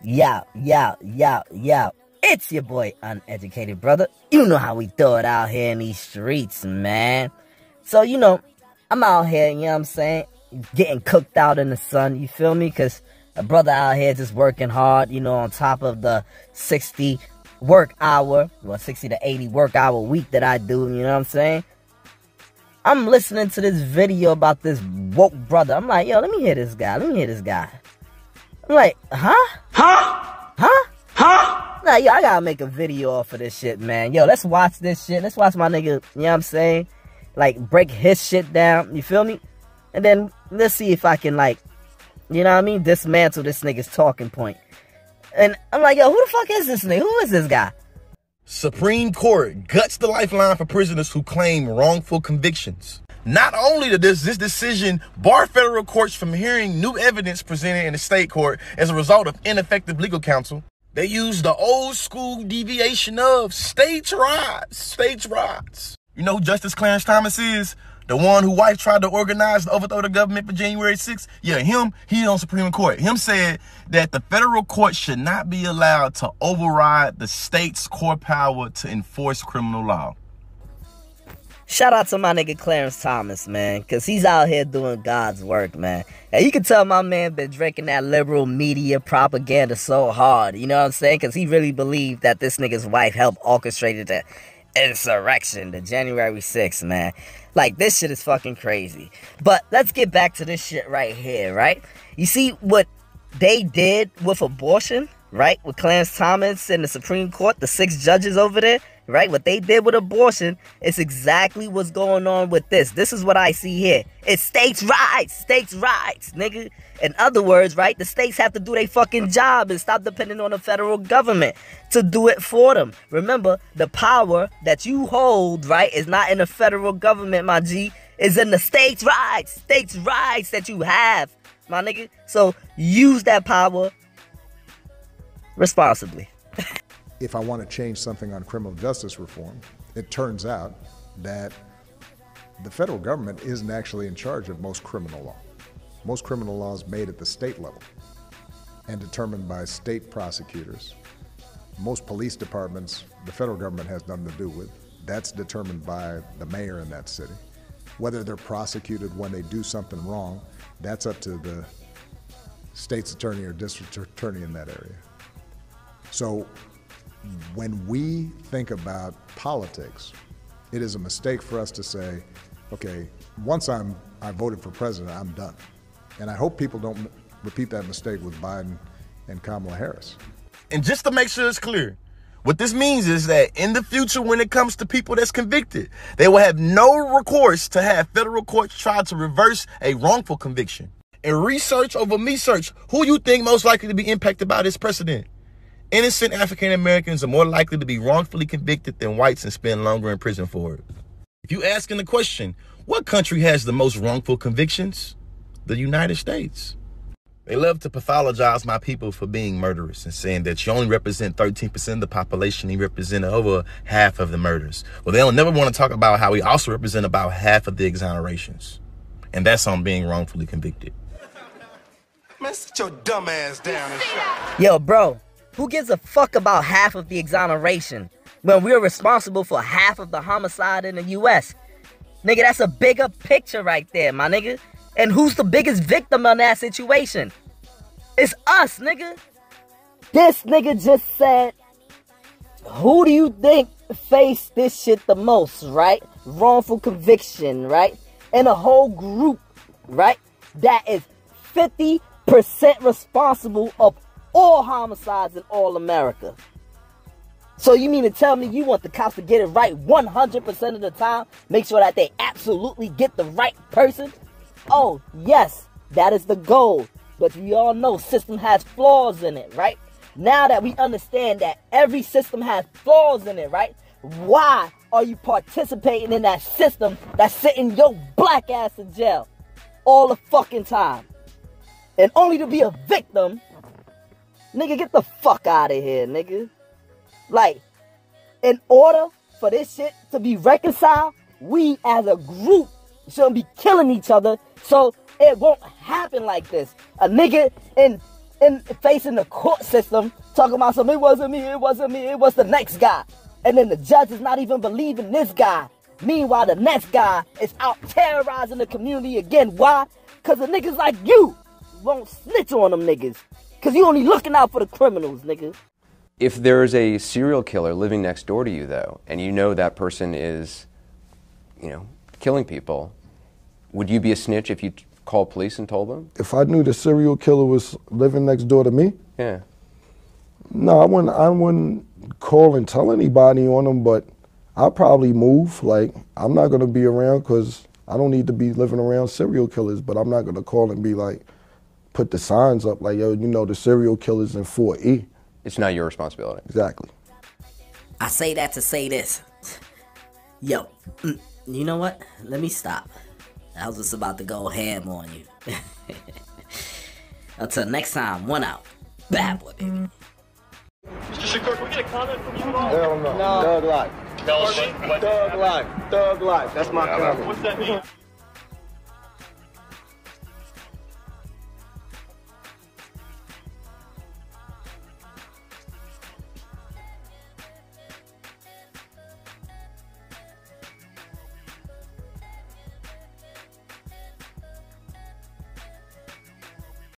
Yo. It's your boy, Uneducated Brother. You know how we throw it out here in these streets, man. So, I'm out here, you know what I'm saying, getting cooked out in the sun, you feel me? Because a brother out here just working hard, on top of the 60 work hour, 60 to 80 work hour week that I do, you know what I'm saying? I'm listening to this video about this woke brother. I'm like, yo, let me hear this guy. I'm like, Nah, yo, I gotta make a video off of this shit, man. Yo, let's watch this shit. Let's watch my nigga, you know what I'm saying? Like, break his shit down, you feel me? And then, let's see if I can, dismantle this nigga's talking point. And I'm like, yo, who the fuck is this nigga? Who is this guy? Supreme Court guts the lifeline for prisoners who claim wrongful convictions. Not only does this decision bar federal courts from hearing new evidence presented in the state court as a result of ineffective legal counsel, they use the old school deviation of states' rights. You know who Justice Clarence Thomas is? The one whose wife tried to organize the overthrow of the government for January 6th? Yeah, him, he's on Supreme Court. Him said that the federal court should not be allowed to override the state's core power to enforce criminal law. Shout out to my nigga Clarence Thomas, man, because he's out here doing God's work, man. And you can tell my man been drinking that liberal media propaganda so hard, you know what I'm saying? Because he really believed that this nigga's wife helped orchestrate the insurrection, the January 6th, man. Like, this shit is fucking crazy. But let's get back to this shit right here, right? You see what they did with abortion, right? With Clarence Thomas and the Supreme Court, the 6 judges over there, right? What they did with abortion is exactly what's going on with this. This is what I see here. It's states' rights, nigga. In other words, right, the states have to do their fucking job and stop depending on the federal government to do it for them. Remember, the power that you hold, right, is not in the federal government, my G. It's in the states' rights that you have, my nigga. So use that power responsibly. If I want to change something on criminal justice reform, it turns out that the federal government isn't actually in charge of most criminal law. Most criminal law is made at the state level and determined by state prosecutors. Most police departments, the federal government has nothing to do with. That's determined by the mayor in that city. Whether they're prosecuted when they do something wrong, that's up to the state's attorney or district attorney in that area. So when we think about politics, it is a mistake for us to say, okay, once I voted for president, I'm done. And I hope people don't repeat that mistake with Biden and Kamala Harris. And just to make sure it's clear, what this means is that in the future, when it comes to people that's convicted, they will have no recourse to have federal courts try to reverse a wrongful conviction. And research over me search, who you think most likely to be impacted by this precedent? Innocent African Americans are more likely to be wrongfully convicted than whites and spend longer in prison for it. If you asking the question, what country has the most wrongful convictions? The United States. They love to pathologize my people for being murderous and saying that you only represent 13% of the population, you represent over half of the murders. Well, they don't never want to talk about how we also represent about half of the exonerations. And that's on being wrongfully convicted. Man, sit your dumb ass down and shut. Yo, bro, who gives a fuck about half of the exoneration when we're responsible for half of the homicide in the U.S.? Nigga, that's a bigger picture right there, my nigga. And who's the biggest victim in that situation? It's us, nigga. This nigga just said, who do you think faced this shit the most, right? Wrongful conviction, right? And a whole group, right? That is 50% responsible of all homicides in all America. So you mean to tell me you want the cops to get it right 100% of the time? Make sure that they absolutely get the right person? Oh, yes, that is the goal. But we all know system has flaws in it, right? Now that we understand that every system has flaws in it, right? Why are you participating in that system that's sitting your black ass in jail all the fucking time? And only to be a victim? Nigga, get the fuck out of here, nigga. Like, in order for this shit to be reconciled, we as a group shouldn't be killing each other so it won't happen like this. A nigga in facing the court system, talking about something, it wasn't me, it was the next guy. And then the judge is not even believing this guy. Meanwhile, the next guy is out terrorizing the community again. Why? Because the niggas like you won't snitch on them niggas. Because you only looking out for the criminals, nigga. If there's a serial killer living next door to you, though, and you know that person is, killing people, would you be a snitch if you called police and told them? If I knew the serial killer was living next door to me? Yeah. No, I wouldn't call and tell anybody on him, but I'll probably move. Like, I'm not going to be around because I don't need to be living around serial killers, but I'm not going to call and be like, put the signs up like, yo, the serial killer's in 4E. It's not your responsibility. Exactly. I say that to say this. Yo, you know what? Let me stop. I was just about to go ham on you. Until next time, one out. Bad boy, baby. Mr. Shakur, can we get a comment from you at all? Hell no. Thug life. No, Thug life. Thug life. That's my comment. What's that mean?